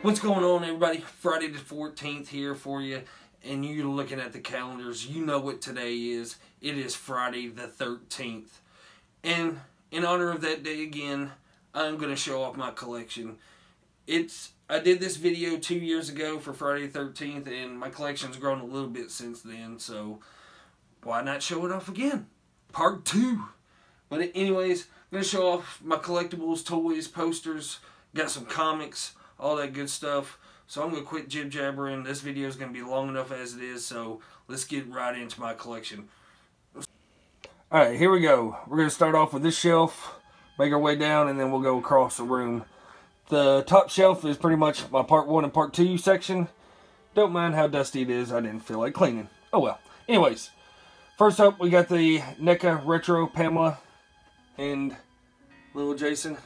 What's going on, everybody? Friday the 14th here for you, and you're looking at the calendars. You know what today is. It is Friday the 13th. And in honor of that day again, I'm going to show off my collection. I did this video 2 years ago for Friday the 13th, and my collection's grown a little bit since then, so why not show it off again? Part 2. But anyways, I'm going to show off my collectibles, toys, posters, got some comics, all that good stuff. So I'm going to quit jib-jabbering. This video is going to be long enough as it is, so let's get right into my collection. Alright, here we go. We're going to start off with this shelf, make our way down, and then we'll go across the room. The top shelf is pretty much my part 1 and part 2 section. Don't mind how dusty it is. I didn't feel like cleaning. Oh well. Anyways, first up we got the NECA Retro Pamela and little Jason.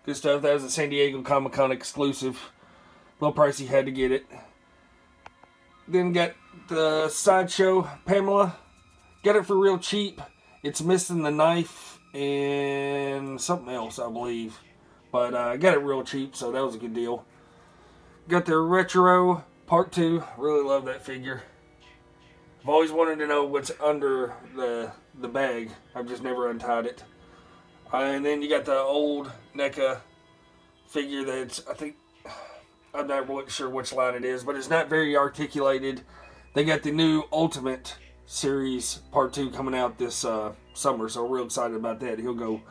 Good stuff. That was a San Diego Comic-Con exclusive. A little pricey, had to get it. Then got the Sideshow Pamela. Got it for real cheap. It's missing the knife and something else, I believe. But I got it real cheap, so that was a good deal. Got the Retro Part 2. Really love that figure. I've always wanted to know what's under the bag. I've just never untied it. And then you got the old NECA figure that's, I think, I'm not really sure which line it is, but it's not very articulated. They got the new Ultimate Series Part 2 coming out this summer, so real excited about that. He'll go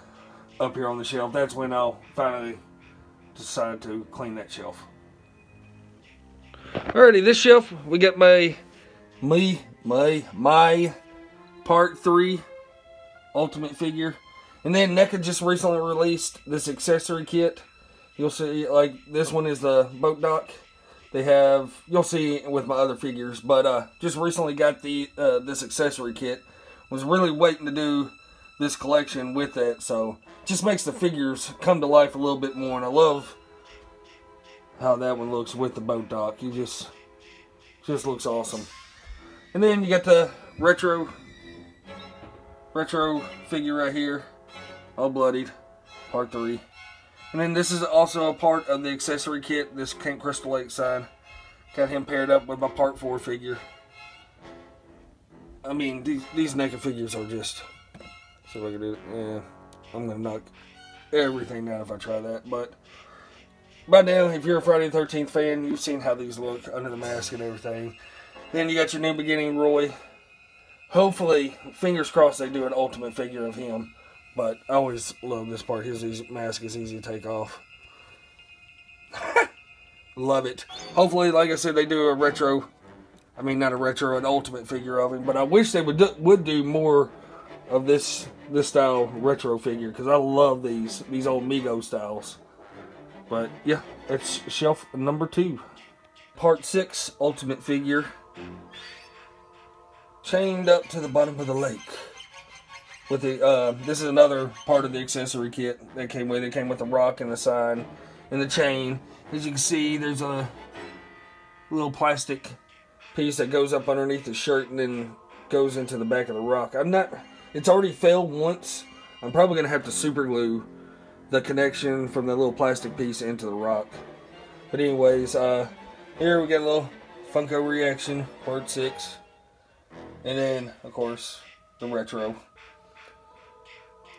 up here on the shelf. That's when I'll finally decide to clean that shelf. Alrighty, this shelf, we got my Part 3 Ultimate figure. And then NECA just recently released this accessory kit. You'll see, like, this one is the boat dock. They have, you'll see with my other figures, but just recently got the this accessory kit. Was really waiting to do this collection with that, so just makes the figures come to life a little bit more. And I love how that one looks with the boat dock. You just looks awesome. And then you got the retro figure right here. All bloodied, part 3. And then this is also a part of the accessory kit, this Camp Crystal Lake sign. Got him paired up with my part 4 figure. I mean, these NECA figures are just, see if I can do it. Yeah, I'm going to knock everything down if I try that. But by now, if you're a Friday the 13th fan, you've seen how these look under the mask and everything. Then you got your New Beginning Roy. Hopefully, fingers crossed, they do an ultimate figure of him. But I always love this part. His mask is easy to take off. Love it. Hopefully, like I said, they do a retro. I mean, not a retro, an ultimate figure of him. But I wish they would do more of this style retro figure, because I love these old Mego styles. But yeah, that's shelf number 2. Part 6 ultimate figure. Chained up to the bottom of the lake. With the this is another part of the accessory kit that came with it. It came with the rock and the sign and the chain. As you can see, there's a little plastic piece that goes up underneath the shirt and then goes into the back of the rock. It's already failed once. I'm probably gonna have to super glue the connection from the little plastic piece into the rock. But anyways, here we got a little Funko reaction, part 6, and then of course the retro.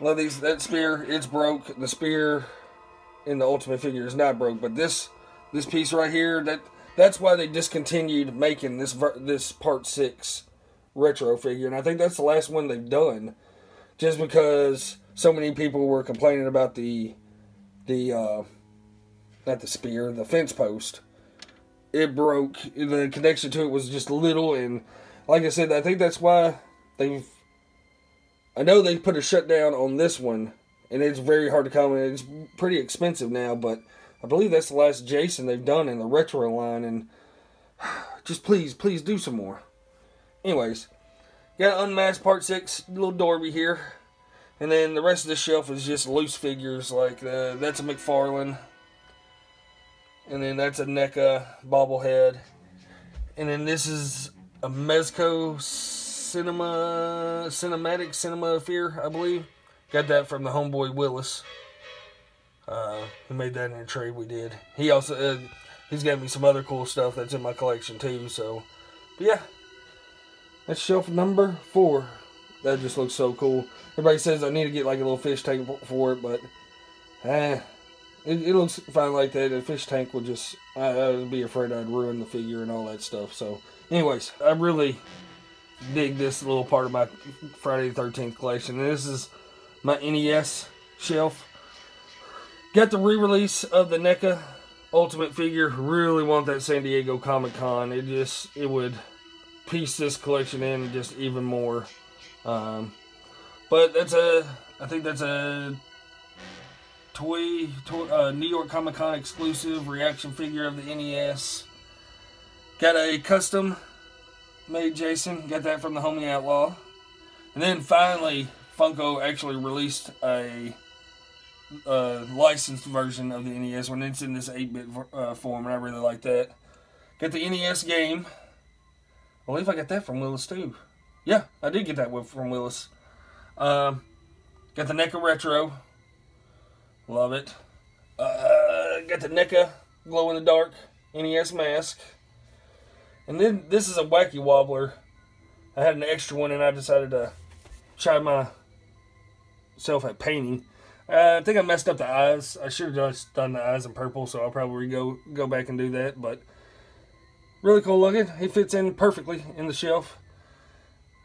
Love these. That spear, it's broke. The spear in the ultimate figure is not broke, but this piece right here, that's why they discontinued making this part 6 retro figure, and I think that's the last one they've done, just because so many people were complaining about the not the spear, the fence post. It broke. The connection to it was just little, and like I said, I think that's why I know they put a shutdown on this one, and it's very hard to come, and it's pretty expensive now, but I believe that's the last Jason they've done in the retro line, and just please do some more. Anyways, got Unmasked Part 6, little Dorby here, and then the rest of the shelf is just loose figures, like that's a McFarlane, and then that's a NECA bobblehead, and then this is a Mezco Cinematic Cinema Fear, I believe. Got that from the homeboy Willis. He made that in a trade we did. He also, he's got me some other cool stuff that's in my collection too, so. But yeah, that's shelf number 4. That just looks so cool. Everybody says I need to get like a little fish tank for it, but it looks fine like that. A fish tank would just, I would be afraid I'd ruin the figure and all that stuff. So anyways, I really dig this little part of my Friday the 13th collection. And this is my NES shelf. Got the re-release of the NECA Ultimate figure. Really want that San Diego Comic-Con. It would piece this collection in just even more. But I think that's a New York Comic Con exclusive reaction figure of the NES. Got a custom made Jason. Got that from the homie Outlaw. And then finally, Funko actually released a licensed version of the NES when it's in this 8-bit form, and I really like that. Got the NES game. I believe I got that from Willis too. Yeah, I did get that from Willis. Got the NECA Retro. Love it. Got the NECA glow-in-the-dark NES mask. And then this is a wacky wobbler. I had an extra one and I decided to try myself at painting. I think I messed up the eyes. I should have just done the eyes in purple, so I'll probably go back and do that. But really cool looking. It fits in perfectly in the shelf.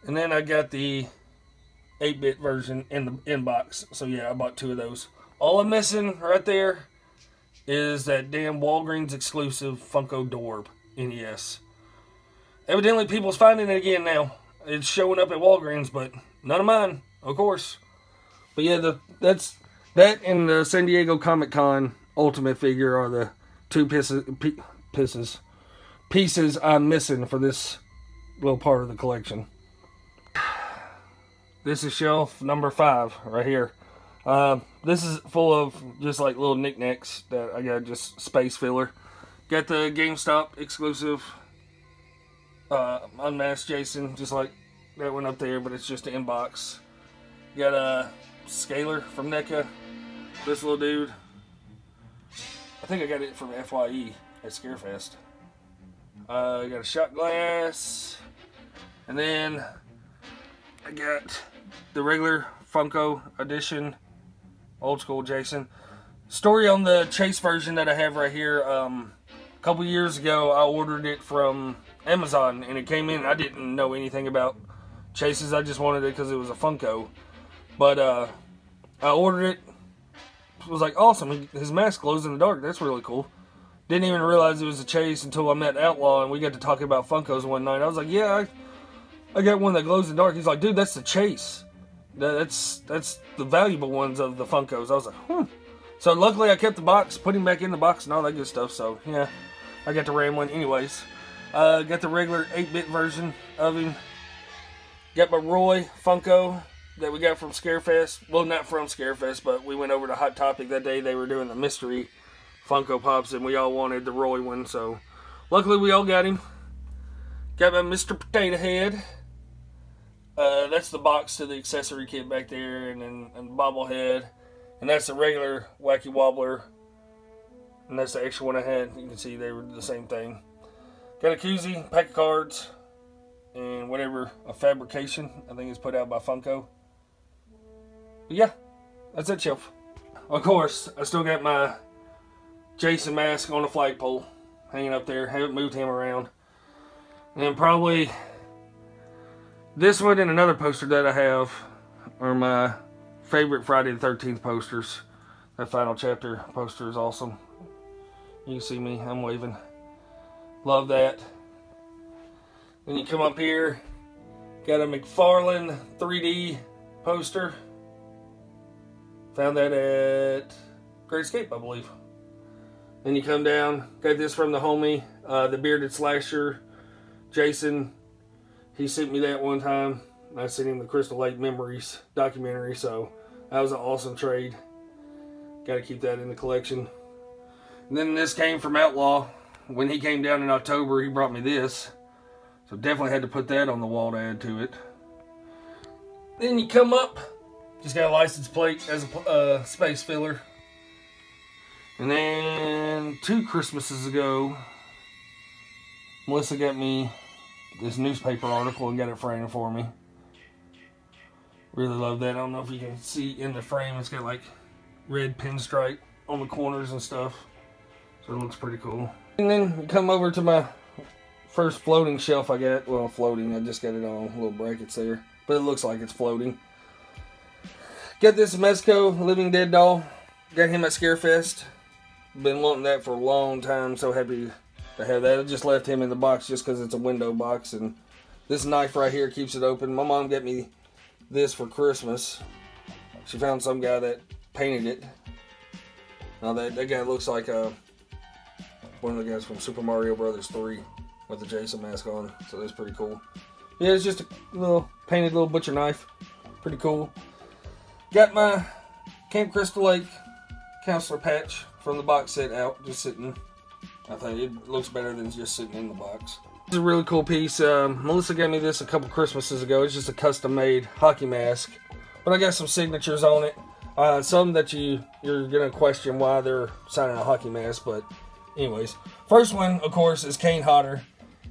And then I got the 8-bit version in the inbox. So yeah, I bought 2 of those. All I'm missing right there is that damn Walgreens exclusive Funko Dorb NES. Evidently people's finding it again now. It's showing up at Walgreens, but none of mine, of course. But yeah, that and the San Diego Comic-Con Ultimate figure are the 2 pieces I'm missing for this little part of the collection. This is shelf number 5 right here. This is full of just like little knickknacks that I got, just space filler. Got the GameStop exclusive Unmasked Jason, just like that one up there, but it's just an inbox. Got a Scalar from NECA. This little dude. I think I got it from FYE at Scarefest. Got a shot glass. And then I got the regular Funko edition old school Jason. Story on the Chase version that I have right here. A couple years ago I ordered it from Amazon and it came in. I didn't know anything about Chases. I just wanted it because it was a Funko. But I ordered it. It was like awesome. His mask glows in the dark. That's really cool. Didn't even realize it was a Chase until I met Outlaw and we got to talking about Funkos one night. I was like, yeah, I got one that glows in the dark. He's like, dude, that's the Chase. That's the valuable ones of the Funkos. I was like, So luckily I kept the box, put him back in the box and all that good stuff. So yeah, I got the RAM one anyways. Got the regular 8-bit version of him. Got my Roy Funko that we got from Scarefest. Well, not from Scarefest, but we went over to Hot Topic that day. They were doing the mystery Funko Pops and we all wanted the Roy one. So luckily we all got him. Got my Mr. Potato Head. That's the box to the accessory kit back there, and then the bobblehead. And that's the regular Wacky Wobbler. And that's the extra one I had. You can see they were the same thing. Got a koozie, pack of cards, and whatever, a fabrication, I think it's put out by Funko. But yeah, that's that shelf. Of course, I still got my Jason mask on the flagpole hanging up there. Haven't moved him around. And then probably this one and another poster that I have are my favorite Friday the 13th posters. That final chapter poster is awesome. You can see me, I'm waving. Love that. Then you come up here, got a McFarlane 3D poster. Found that at Great Escape, I believe. Then you come down, got this from the homie, the Bearded Slasher, Jason. He sent me that one time. I sent him the Crystal Lake Memories documentary, so that was an awesome trade. Got to keep that in the collection. And then this came from Outlaw. When he came down in October, he brought me this. So definitely had to put that on the wall to add to it. Then you come up, just got a license plate as a space filler. And then 2 Christmases ago, Melissa got me this newspaper article and got it framed for me. Really love that. I don't know if you can see in the frame, it's got like red pinstripe on the corners and stuff. So it looks pretty cool. And then we come over to my first floating shelf I got. Well, floating, I just got it on little brackets there. But it looks like it's floating. Got this Mezco Living Dead doll. Got him at Scarefest. Been wanting that for a long time. So happy to have that. I just left him in the box just because it's a window box. And this knife right here keeps it open. My mom got me this for Christmas. She found some guy that painted it. Now that guy looks like one of the guys from Super Mario Brothers 3 with the Jason mask on. So that's pretty cool. Yeah, it's just a little painted little butcher knife. Pretty cool. Got my Camp Crystal Lake counselor patch from the box set out, just sitting. I think it looks better than just sitting in the box. This is a really cool piece. Melissa gave me this a couple Christmases ago. It's just a custom made hockey mask, but I got some signatures on it. Some that you're gonna question why they're signing a hockey mask, but anyways. First one, of course, is Kane Hodder.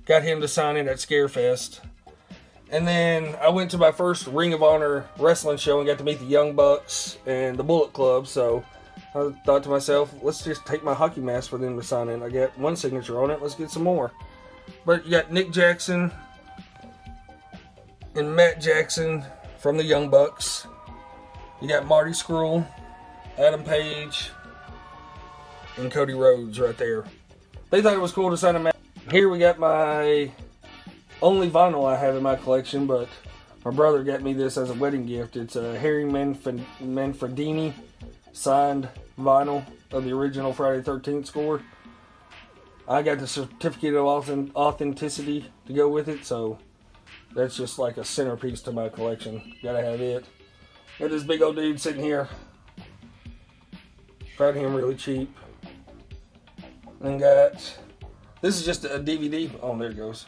Got him to sign it at Scarefest. And then I went to my first Ring of Honor wrestling show and got to meet the Young Bucks and the Bullet Club. So I thought to myself, let's just take my hockey mask for them to sign in. I got one signature on it. Let's get some more. But you got Nick Jackson and Matt Jackson from the Young Bucks. You got Marty Scurll, Adam Page, and Cody Rhodes right there. They thought it was cool to sign a mask. Here we got my only vinyl I have in my collection, but my brother got me this as a wedding gift. It's a Harry Manfredini signed vinyl of the original Friday the 13th score. I got the certificate of authenticity to go with it, so that's just like a centerpiece to my collection. Gotta have it. Got this big old dude sitting here. Found him really cheap. And got, this is just a DVD. Oh, there it goes.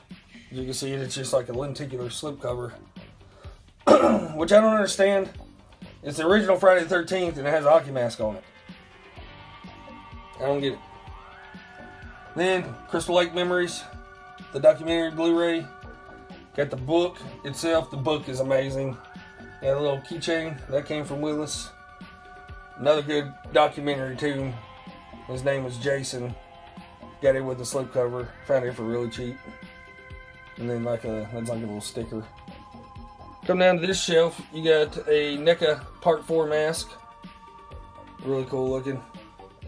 As you can see, it's just like a lenticular slipcover, which I don't understand. It's the original Friday the 13th, and it has a hockey mask on it. I don't get it. Then, Crystal Lake Memories, the documentary Blu-ray. Got the book itself. The book is amazing. Got a little keychain. That came from Willis. Another good documentary, too. His name was Jason. Got it with the slipcover. Found it for really cheap. And then that's like a little sticker. Come down to this shelf, you got a NECA Part 4 mask. Really cool looking.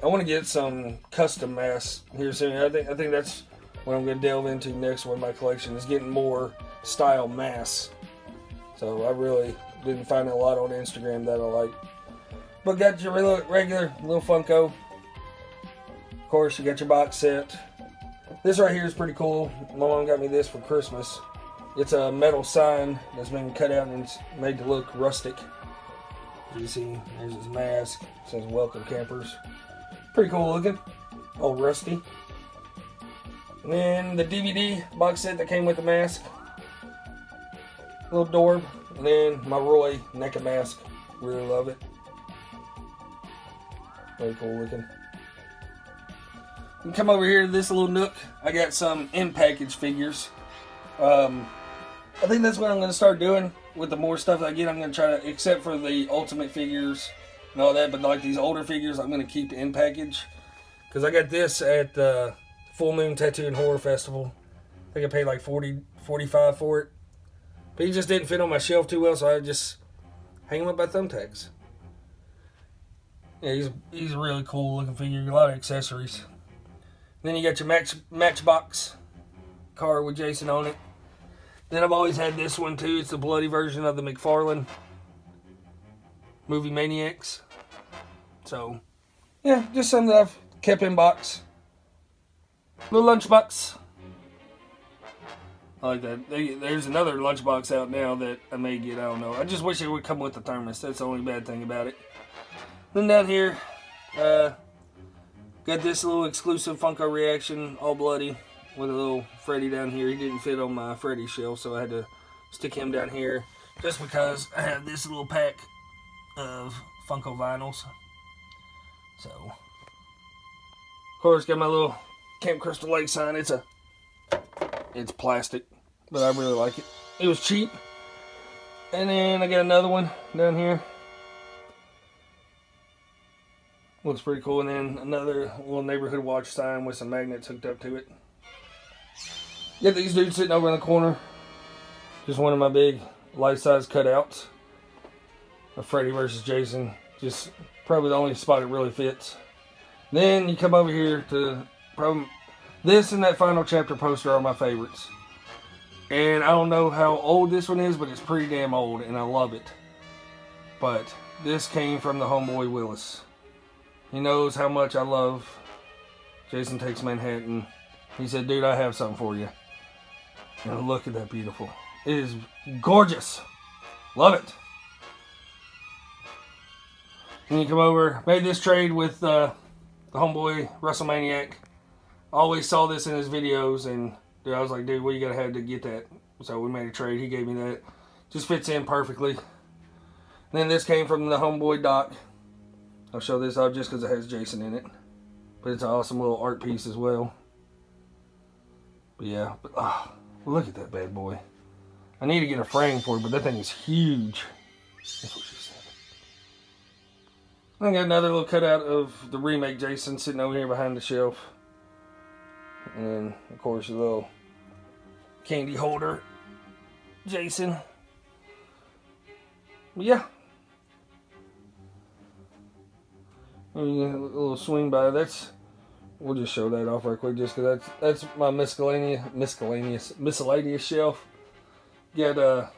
I want to get some custom masks here soon. I think that's what I'm going to delve into next with my collection, is getting more style masks. So I really didn't find a lot on Instagram that I like. But got your regular little Funko. Of course, you got your box set. This right here is pretty cool. My mom got me this for Christmas. It's a metal sign that's been cut out and it's made to look rustic. As you see, there's his mask. It says "Welcome Campers." Pretty cool looking. All rusty. And then the DVD box set that came with the mask. Little Dorb. And then my Roy NECA mask. Really love it. Very cool looking. You can come over here to this little nook. I got some in-package figures. I think that's what I'm going to start doing with the more stuff I get. I'm going to try to, except for the Ultimate figures and all that, but like these older figures, I'm going to keep in-package. Because I got this at the Full Moon Tattoo and Horror Festival. I think I paid like $45 for it. But he just didn't fit on my shelf too well, so I just hang him up by thumbtacks. Yeah, he's a really cool looking figure. A lot of accessories. Then you got your Matchbox car with Jason on it. Then I've always had this one too. It's the bloody version of the McFarlane movie Maniacs. So, yeah, just something that I've kept in box. Little lunchbox. I like that. There's another lunchbox out now that I may get. I don't know. I just wish it would come with the thermos. That's the only bad thing about it. Then down here, got this little exclusive Funko Reaction, all bloody, with a little Freddy down here. He didn't fit on my Freddy shelf, so I had to stick him down here, just because I have this little pack of Funko vinyls. So, course, got my little Camp Crystal Lake sign. It's plastic, but I really like it. It was cheap. And then I got another one down here. Looks pretty cool. And then another little neighborhood watch sign with some magnets hooked up to it. Got these dudes sitting over in the corner. Just one of my big life-size cutouts of Freddy versus Jason. Just probably the only spot it really fits. Then you come over here to probably this and that final chapter poster are my favorites. And I don't know how old this one is, but it's pretty damn old and I love it. But this came from the homeboy Willis. He knows how much I love Jason Takes Manhattan. He said, dude, I have something for you. And look at that beautiful. It is gorgeous. Love it. And you come over, made this trade with the homeboy WrestleManiac. Always saw this in his videos, and dude, I was like, dude, what you gotta have to get that? So we made a trade. He gave me that. Just fits in perfectly. And then this came from the homeboy Doc. I'll show this off just because it has Jason in it. But it's an awesome little art piece as well. But yeah, look at that bad boy. I need to get a frame for it, but that thing is huge. That's what she said. I got another little cutout of the remake Jason sitting over here behind the shelf. And then, of course, a little candy holder Jason. But yeah. And you get a little swing by. We'll just show that off right quick just because that's my miscellaneous shelf. Got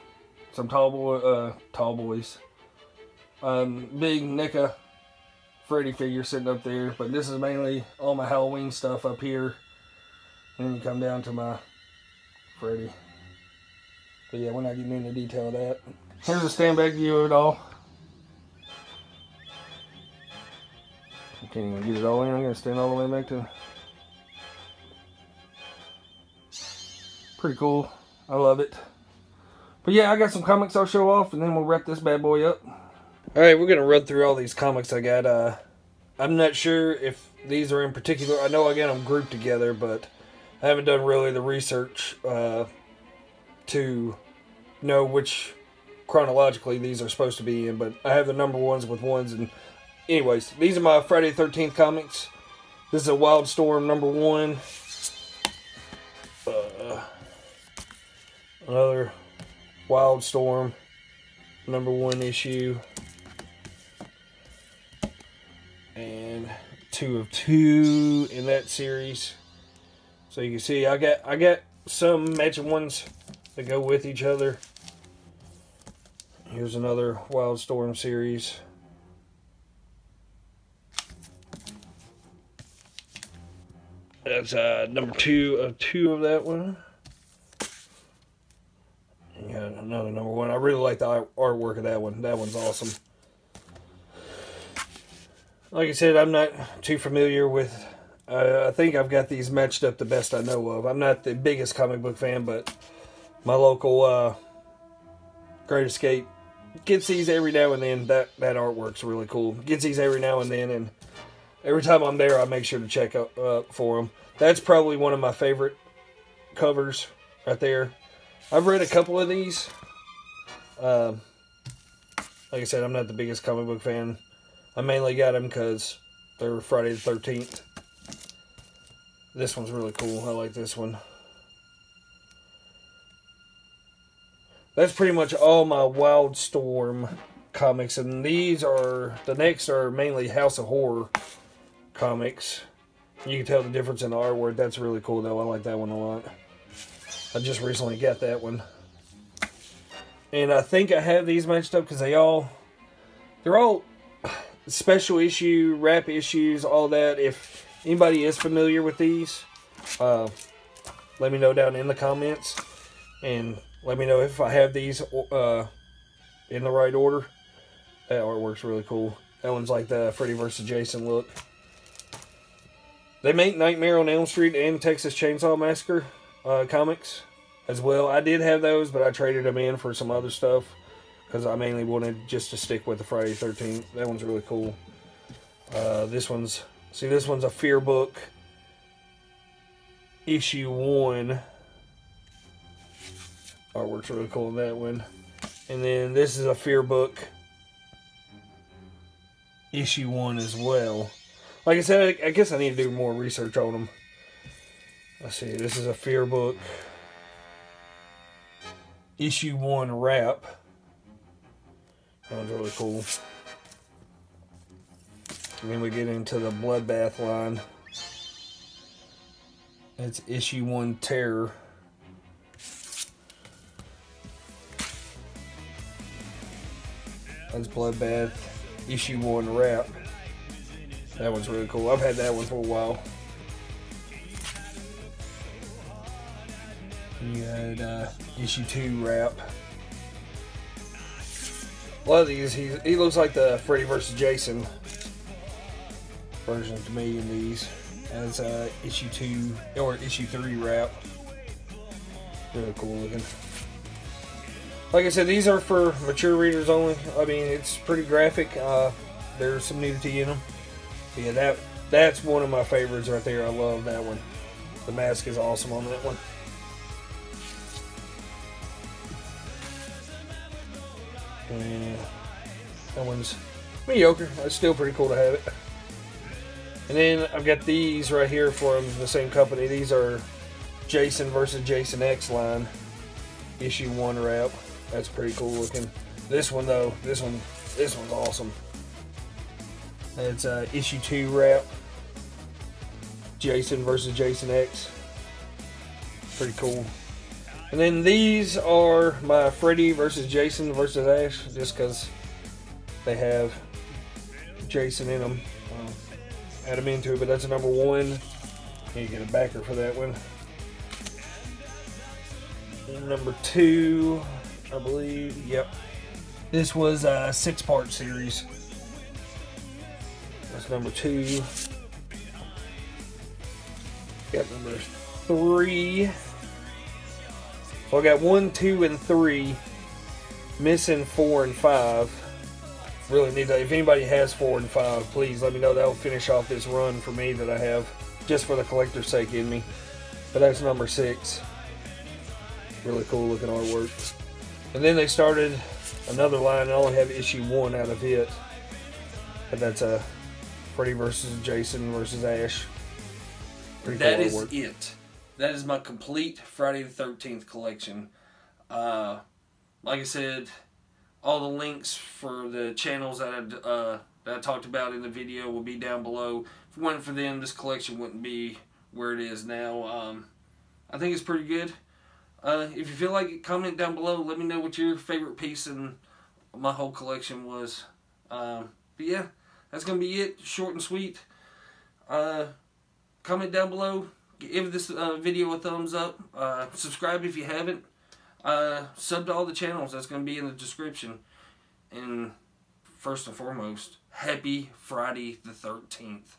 some tall boys. Big NECA Freddy figure sitting up there, but this is mainly all my Halloween stuff up here. And then you come down to my Freddy. But yeah, we're not getting into detail of that. Here's a stand back view of it all. I can't even get it all in. I'm gonna stand all the way back to. Pretty cool. I love it. But yeah, I got some comics I'll show off, and then we'll wrap this bad boy up. Alright, we're going to run through all these comics I got. I'm not sure if these are in particular. I know I got them grouped together, but I haven't done really the research to know which chronologically these are supposed to be in. But I have the number ones with ones. And anyways, these are my Friday the 13th comics. This is a Wildstorm number 1. Another Wildstorm number 1 issue. And 2 of 2 in that series. So you can see I got some matching ones that go with each other. Here's another Wildstorm series. That's number 2 of 2 of that one. And got another number 1. I really like the artwork of that one. That one's awesome. Like I said, I'm not too familiar with. I think I've got these matched up the best I know of. I'm not the biggest comic book fan, but my local Great Escape gets these every now and then. That artwork's really cool. Gets these every now and then, and every time I'm there, I make sure to check up for them. That's probably one of my favorite covers right there. I've read a couple of these. Like I said, I'm not the biggest comic book fan. I mainly got them because they're Friday the 13th. This one's really cool. I like this one. That's pretty much all my Wildstorm comics. And these are, the next are mainly House of Horror comics. You can tell the difference in the artwork. That's really cool though. I like that one a lot. I just recently got that one. And I think I have these matched up because they're all special issue, wrap issues, all that. If anybody is familiar with these, let me know down in the comments. And let me know if I have these in the right order. That artwork's really cool. That one's like the Freddy vs. Jason look. They make Nightmare on Elm Street and Texas Chainsaw Massacre comics as well. I did have those, but I traded them in for some other stuff because I mainly wanted just to stick with the Friday the 13th. That one's really cool. This one's a Fear book. issue 1. Artwork's really cool in that one. And then this is a Fear book, issue 1 as well. Like I said, I guess I need to do more research on them. Let's see, this is a Fear book, issue 1 wrap. That one's really cool. And then we get into the Bloodbath line. It's issue 1 Terror. That's Bloodbath, issue 1 wrap. That one's really cool. I've had that one for a while. You had issue 2 wrap. A lot of these, he looks like the Freddy vs. Jason version to me in these. As issue 2 or issue 3 wrap. Really cool looking. Like I said, these are for mature readers only. I mean, it's pretty graphic. There's some nudity in them. But yeah, that's one of my favorites right there. I love that one. The mask is awesome on that one. And that one's mediocre. It's still pretty cool to have it. And then I've got these right here from the same company. These are Jason vs. Jason X line, issue 1 wrap. That's pretty cool looking. This one though, this one's awesome. It's issue 2 wrap, Jason vs. Jason X. Pretty cool. And then these are my Freddy vs. Jason vs. Ash, just because they have Jason in them. Add them into it, but that's a number 1. You get a backer for that one. And number 2, I believe. Yep. This was a 6-part series. That's number 2. Got number 3. So I got 1, 2, and 3. Missing 4 and 5. Really need to, if anybody has 4 and 5, please let me know. That'll finish off this run for me that I have, just for the collector's sake in me. But that's number 6. Really cool looking artwork. And then they started another line. I only have issue 1 out of it. But that's a Freddy vs. Jason vs. Ash. Pretty cool artwork. That is it. That is my complete Friday the 13th collection. Like I said, all the links for the channels that I talked about in the video will be down below. If it wasn't for them, this collection wouldn't be where it is now. I think it's pretty good. If you feel like it, comment down below. Let me know what your favorite piece in my whole collection was. But yeah, that's going to be it. Short and sweet. Comment down below. Give this video a thumbs up. Subscribe if you haven't. Sub to all the channels. That's going to be in the description. And first and foremost, happy Friday the 13th.